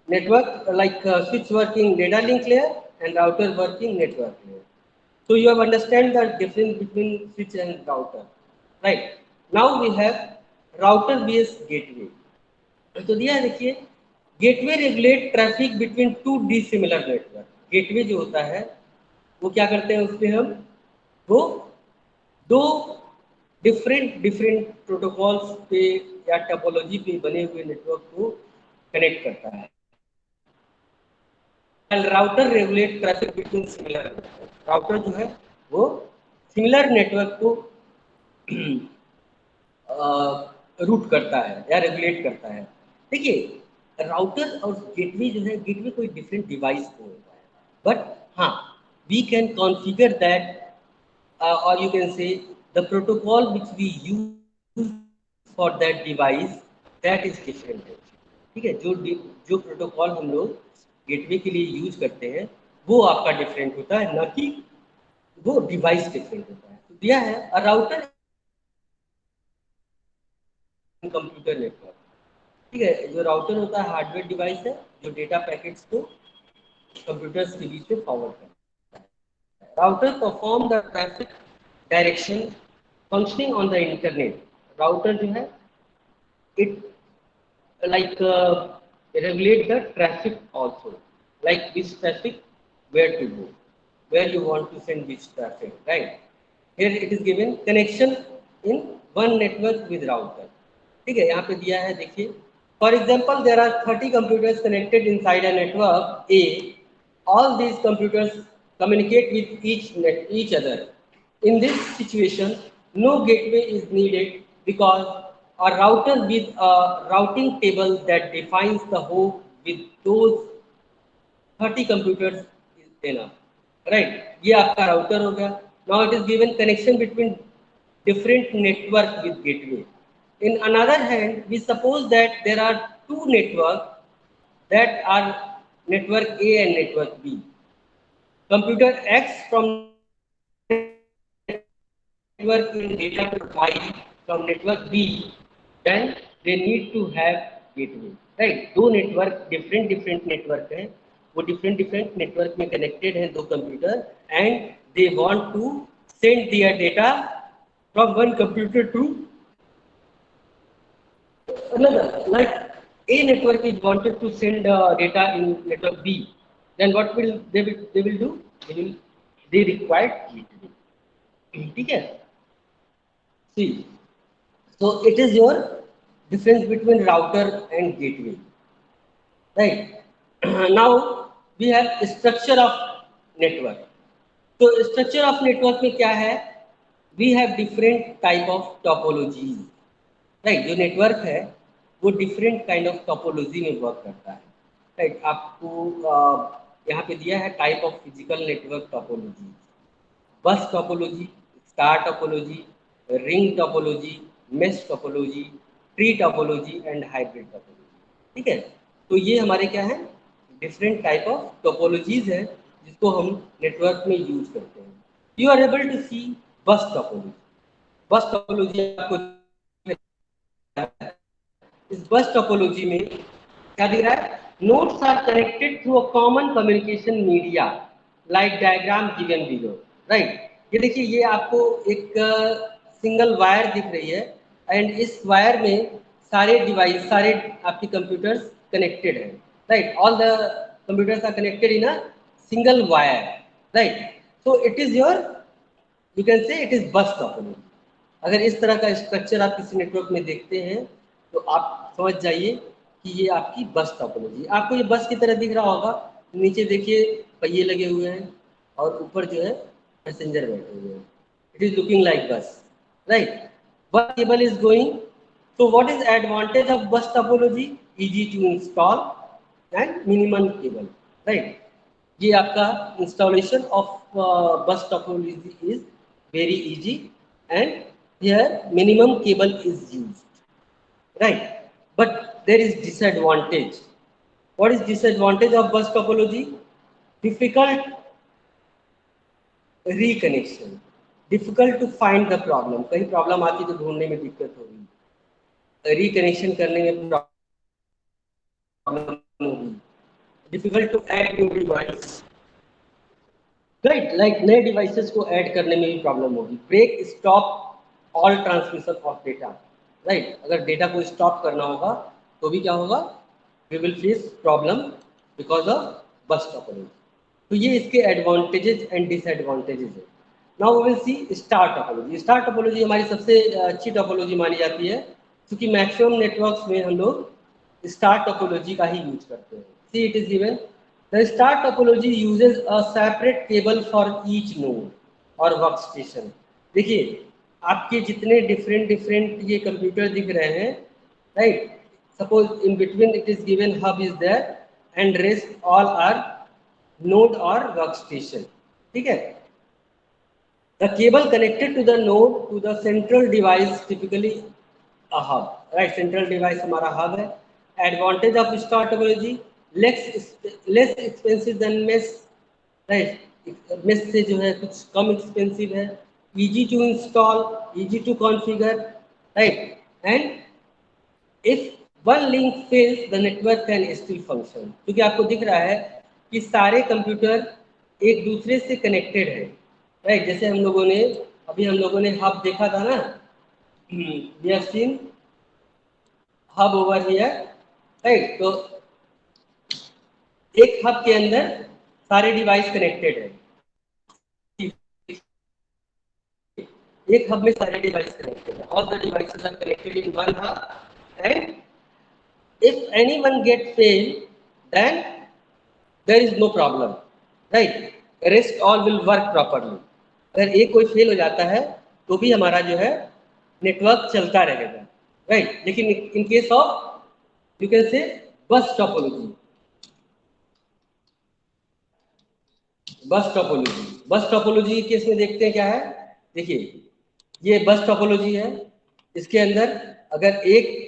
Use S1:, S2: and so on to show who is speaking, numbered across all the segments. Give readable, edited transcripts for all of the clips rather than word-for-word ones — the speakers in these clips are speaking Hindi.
S1: network like switch working data link layer and router working network layer. So you have understand the difference between switch and router, right? Now we have router based gateway. तो दिया है देखिए, gateway regulate traffic between two dissimilar network. Gateway जो होता है वो क्या करते हैं, उसमें हम वो दो डिफरेंट डिफरेंट प्रोटोकॉल्स पे या टोपोलॉजी पे बने हुए नेटवर्क को कनेक्ट करता है। Router regulate traffic between similar, router जो है वो सिमिलर नेटवर्क को रूट करता है या रेगुलेट करता है। देखिए राउटर और गेटवे जो है, गेटवे कोई डिफरेंट डिवाइस को होता है, बट हाँ we can configure that or you can say the protocol which we use for that device that is different है। ठीक है, जो प्रोटोकॉल हम लोग गेटवे के लिए यूज करते हैं वो आपका डिफरेंट होता है, ना कि वो डिवाइस डिफरेंट होता है। तो दिया है a router is computer network. ठीक है, जो राउटर होता है हार्डवेयर डिवाइस है जो डेटा पैकेट्स को कंप्यूटर्स के बीच में फॉरवर्ड करता है। Router perform the traffic direction functioning on the internet. Router जो है it like regulate the traffic also, like which traffic where to go, where you want to send which traffic, right? Here it is given connection in one network with router। ठीक है, यहाँ पे दिया है देखिए, for example there are 30 computers connected inside a network A। all these computers communicate with each other। in this situation no gateway is needed because a router with a routing table that defines the host with those 30 computers is enough, right? ये आपका router हो गया। Now it is given connection between different network with gateway। In another hand, we suppose that there are two networks that are network A and network B। Computer X from network A send data in data profile from network B, then they need to have gateway, right? दो नेटवर्क डिफरेंट डिफरेंट नेटवर्क हैं, वो डिफरेंट डिफरेंट नेटवर्क में कनेक्टेड हैं दो computer, and they want to send their data from one computer to another. Like A network is wanted to send data in network B, then what will they will do? They require gateway। ठीक है, see, so it is your difference between router and gateway, right? Now we have structure of network। तो स्ट्रक्चर ऑफ नेटवर्क में क्या है, we have different type of topologies, right? जो नेटवर्क है वो डिफरेंट काइंड ऑफ टोपोलॉजी में वर्क करता है, राइट? आपको यहाँ पे दिया है type of physical network topology, bus topology, star topology, ring topology, mesh topology, tree topology and hybrid topology. ठीक है, तो ये हमारे क्या है, डिफरेंट टाइप ऑफ टोपोलॉजीज है जिसको हम नेटवर्क में यूज करते हैं। You are able to see bus topology. Bus topology आपको इस बस टोपोलॉजी में क्या दिख रहा है, nodes are connected through a common communication media like diagram given below, right? ये देखिए, ये आपको एक सिंगल वायर दिख रही है, एंड इस वायर में सारे डिवाइस, सारे आपके कंप्यूटर्स कनेक्टेड हैं, right? All the computers are connected in a single wire, right? So it is your, you can say it is bus topology. अगर इस तरह का स्ट्रक्चर आप किसी नेटवर्क में देखते हैं तो आप समझ जाइए कि ये आपकी बस टोपोलॉजी। आपको ये बस की तरह दिख रहा होगा, नीचे देखिए पहिए लगे हुए हैं और ऊपर जो है पैसेंजर बैठे हुए हैं। इट इज लुकिंग लाइक बस, राइट? बस cable is going. So what is advantage of bus topology? Easy to install and minimum cable, right? ये आपका installation of bus topology is very easy and here minimum cable is used, right? But there is disadvantage। What is disadvantage of bus topology? Difficult reconnection, difficult to find the problem। कहीं प्रॉब्लम आती तो ढूंढने में दिक्कत होगी, रिकनेक्शन करने में प्रॉब्लम होगी, difficult to add new device, right, like नए डिवाइसेस को ऐड करने में भी प्रॉब्लम होगी. Break stop all transmission of data, right. अगर डेटा को स्टॉप करना होगा तो भी क्या होगा, we will face problem because of bus topology. तो ये इसके एडवांटेजेस एंड डिसएडवांटेजेस है. Now we will see star topology. Star topology हमारी सबसे अच्छी टोपोलॉजी मानी जाती है, क्योंकि मैक्सिमम नेटवर्क्स में हम लोग स्टार टोपोलॉजी का ही यूज करते हैं. See it is given, the star topology uses a separate cable for each node और workstation. देखिए, आपके जितने डिफरेंट डिफरेंट ये कंप्यूटर दिख रहे हैं, right, suppose in between it is given hub is there and rest all are node और वर्कस्टेशन. ठीक है. The cable connected to the node to the central device, typically a hub, right. Central device हमारा hub है. Advantage of star topology, less expensive than mesh, right. mesh से जो है कुछ कम expensive है. Easy to install, easy to configure, right. And if one link fails, the network can still function. क्योंकि आपको दिख रहा है कि सारे कंप्यूटर एक दूसरे से कनेक्टेड है, राइट. जैसे हम लोगों ने अभी हम लोगों ने हब देखा था ना, we have seen hub over here, right. तो एक हब के अंदर सारे डिवाइस कनेक्टेड है. एक हब में सारे डिवाइस कनेक्टेड है. All the devices are connected in one hub and if anyone get fail, then there is no problem, right. rest all will work properly. अगर एक कोई फेल हो जाता है तो भी हमारा जो है नेटवर्क चलता रहेगा, राइट. लेकिन in case of you can से बस टोपोलॉजी, बस टोपोलॉजी केस में देखते हैं क्या है. देखिए, ये बस टोपोलॉजी है. इसके अंदर अगर एक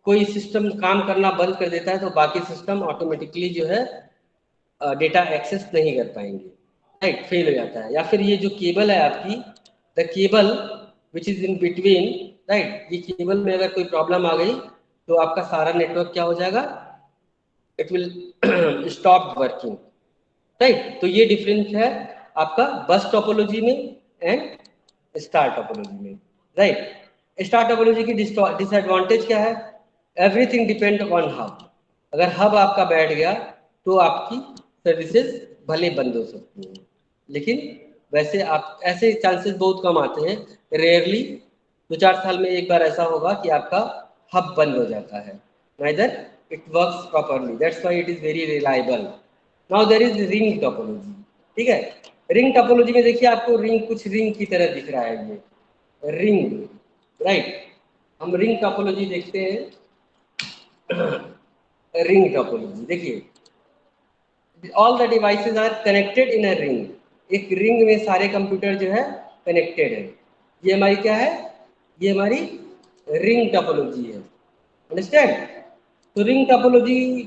S1: कोई सिस्टम काम करना बंद कर देता है तो बाकी सिस्टम ऑटोमेटिकली जो है डेटा एक्सेस नहीं कर पाएंगे, राइट. फेल हो जाता है. या फिर ये जो केबल है आपकी, the cable which is in between, right, ये केबल में अगर कोई प्रॉब्लम आ गई तो आपका सारा नेटवर्क क्या हो जाएगा, it will stop working, right. तो ये डिफरेंस है आपका बस टोपोलॉजी में एंड स्टार टोपोलॉजी में, राइट. स्टार टोपोलॉजी की डिसएडवांटेज क्या है, एवरीथिंग डिपेंड ऑन हब. अगर हब आपका बैठ गया तो आपकी सर्विसेज भले बंद हो सकती हैं, लेकिन वैसे आप ऐसे चांसेस बहुत कम आते हैं. रेयरली 2-4 साल में एक बार ऐसा होगा कि आपका हब बंद हो जाता है. Neither it works properly, that's why it is very reliable. Now there is ring topology. ठीक है. रिंग टोपोलॉजी में देखिए, आपको रिंग कुछ रिंग की तरह दिख रहा है, ये रिंग, राइट. हम रिंग टोपोलॉजी देखते हैं. रिंग टोपोलॉजी देखिए, all the devices are connected in a ring. एक रिंग में सारे कंप्यूटर जो है कनेक्टेड है. ये हमारी क्या है, ये हमारी रिंग टोपोलॉजी है. अंडरस्टैंड. तो रिंग टोपोलॉजी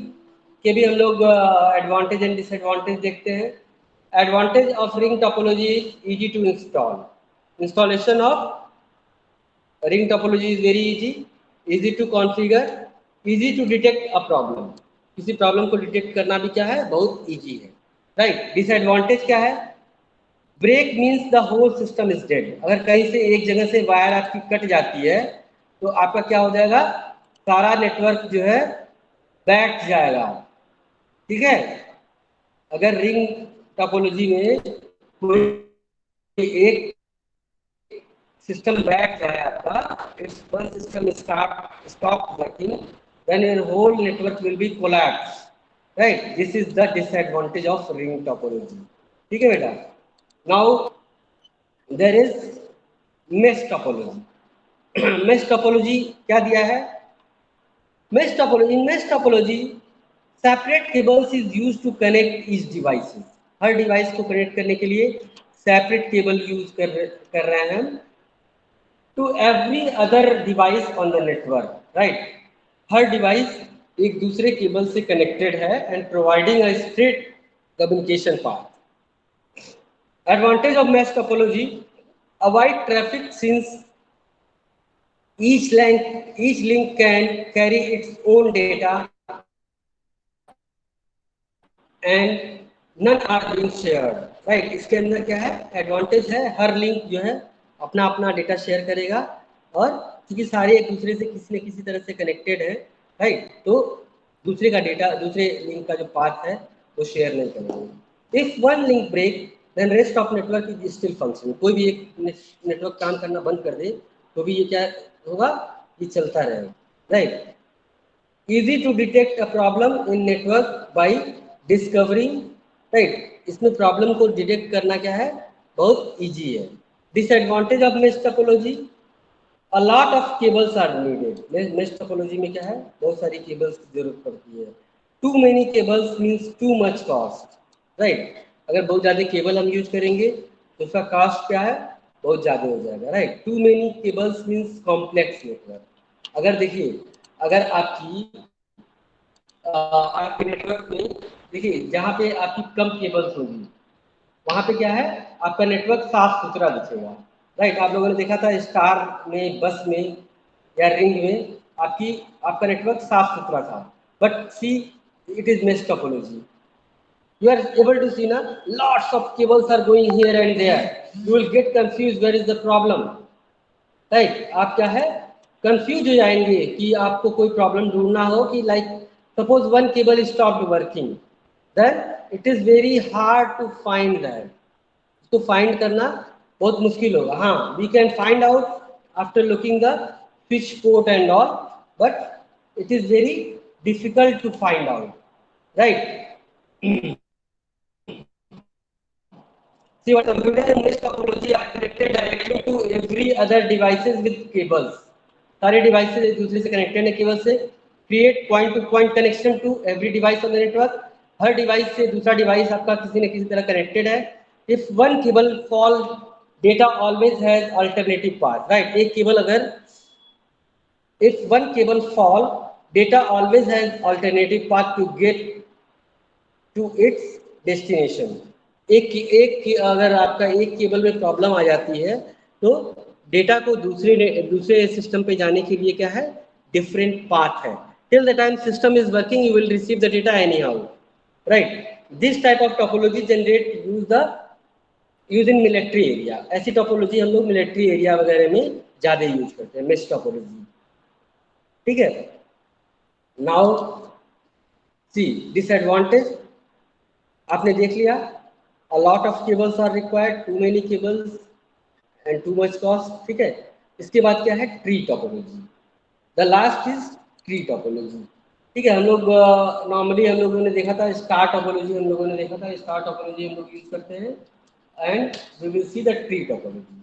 S1: के भी हम लोग एडवांटेज एंड डिसएडवांटेज देखते हैं. Advantage of ring topology is easy to install. Installation of ring topology is very easy to configure, easy to detect a problem. किसी प्रॉब्लम को डिटेक्ट करना भी क्या है, बहुत इजी है, राइट. डिसएडवांटेज क्या है, break means the whole system is dead. अगर कहीं से एक जगह से वायर आपकी कट जाती है तो आपका क्या हो जाएगा, सारा नेटवर्क जो है बैठ जाएगा. ठीक है. अगर रिंग टोपोलॉजी में कोई एक सिस्टम बैठ जाए आपका, it's one system stop working, then your whole network will be collapsed, right. This is the disadvantage of ring topology. ठीक है बेटा. now there is mesh topology. mesh topology क्या दिया है, mesh topology, in mesh topology separate cables is used to connect each devices. Her device को कनेक्ट करने के लिए सेपरेट केबल यूज कर रहे हैं हम, to every other device on the network, right. हर डिवाइस एक दूसरे केबल से कनेक्टेड है and providing a straight communication path. Advantage of mesh topology, avoid traffic since each link can carry its own data and none are being shared, right. इसके अंदर क्या है, एडवांटेज है, हर लिंक जो है अपना अपना डेटा शेयर करेगा, और क्योंकि सारे एक दूसरे से किसी न किसी तरह से कनेक्टेड है, राइट, तो दूसरे का डेटा, दूसरे लिंक का जो पाथ है वो शेयर नहीं करेंगे। If one link break then rest of network is still functioning. कोई भी एक नेटवर्क काम करना बंद कर दे तो भी ये क्या होगा, ये चलता रहेगा, right. Easy to detect a problem in network by discovering, right. इसमें प्रॉब्लम को डिटेक्ट करना क्या है, बहुत इजी है। Disadvantage of mesh topology, a lot of cables are needed. Mesh topology में क्या है, बहुत सारी केबल्स की जरूरत पड़ती है। Too many cables means too much cost, right. अगर बहुत ज़्यादा केबल हम यूज करेंगे तो उसका कॉस्ट क्या है, बहुत ज़्यादा हो जाएगा, right. Too many cables means complex network. अगर देखिए, अगर आपके नेटवर्क में देखिए जहाँ पे आपकी कम केबल्स होगी वहाँ पे क्या है, आपका नेटवर्क साफ सुथरा दिखेगा, राइट। आप लोगों ने देखा था स्टार में, बस में या रिंग में आपका नेटवर्क साफ सुथरा था, but see it is mesh topology, you are able to see na lots of cables are going here and there, you will get confused where is the problem, right. आप क्या है, कंफ्यूज हो जाएंगे कि आपको कोई प्रॉब्लम ढूंढना हो कि like suppose one cable stopped working, then it is very hard to find that. इसको फाइंड करना बहुत मुश्किल होगा। हाँ, we can find out after looking the switch port and all, but it is very difficult to find out, right. See, what computer and mesh topology are connected directly to every other devices with cables. सारे डिवाइसेज एक दूसरे से कनेक्टेड है केबल से। Create point to point connection to every device on the network. हर डिवाइस से दूसरा डिवाइस आपका किसी न किसी तरह कनेक्टेड है। If one cable fall data always has alternative path, right. एक केबल अगर if one cable fall data always has alternative path to get to its destination। अगर आपका एक केबल में प्रॉब्लम आ जाती है तो डेटा को दूसरे सिस्टम पे जाने के लिए क्या है, डिफरेंट पाथ है। Till the time system is working you will receive the data any how, right. This type of topology generate use in military area. ऐसी टोपोलॉजी हम लोग मिलिट्री एरिया वगैरह में ज्यादा यूज करते हैं, मेश टोपोलॉजी, ठीक है। नाउ सी डिसएडवांटेज आपने देख लिया, a lot of cables are required, too many cables and too much cost, ठीक है। इसके बाद क्या है, tree topology. The last is tree topology, ठीक है। हम लोग नॉर्मली हम लोगों ने देखा था स्टार टोपोलॉजी, हम लोगों ने देखा था स्टार टोपोलॉजी हम लोग यूज करते हैं, and we will see the tree topology.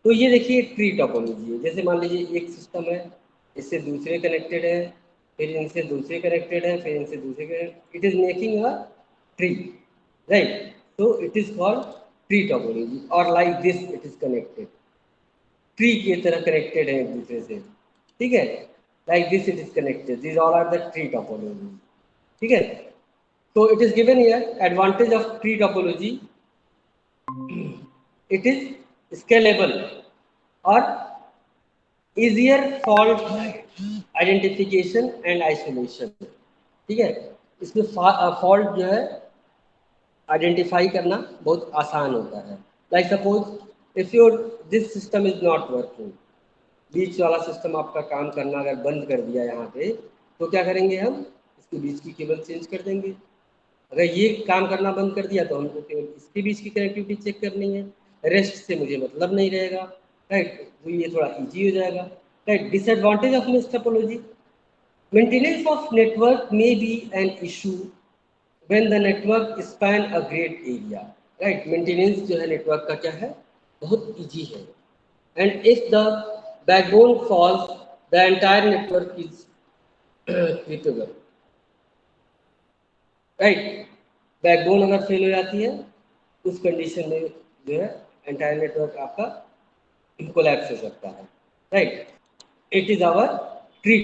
S1: तो ये देखिए ट्री टोपोलॉजी है, जैसे मान लीजिए एक सिस्टम है, इससे दूसरे कनेक्टेड है, फिर इनसे दूसरे कनेक्टेड है, फिर इनसे दूसरे connected, it is making a tree, right? So it is called tree topology, or like this it is connected, tree की तरह connected है एक दूसरे से, ठीक है। like this it is connected, these all are the tree topology, ठीक है। so it is given here advantage of tree topology, it is scalable or easier fault identification and isolation, ठीक है। इसमें फॉल्ट जो है आइडेंटिफाई करना बहुत आसान होता है। Like suppose if your this system is not working, बीच वाला सिस्टम आपका काम करना अगर बंद कर दिया यहाँ पे, तो क्या करेंगे हम, इसके बीच की केबल चेंज कर देंगे। अगर ये काम करना बंद कर दिया तो हमको केवल इसके बीच की कनेक्टिविटी चेक करनी है, रेस्ट से मुझे मतलब नहीं रहेगा, राइट। तो ये थोड़ा ईजी हो जाएगा, right. Disadvantage of mesh topology, maintenance of network may be an issue when the network span a great area, right। Maintenance जो है नेटवर्क का क्या है, बहुत इजी है। And if the backbone falls the entire network is crippled, right. Backbone अगर फेल हो जाती है उस कंडीशन में जो है एंटायर नेटवर्क आपका कोलैप्स हो सकता है, right. It is our tree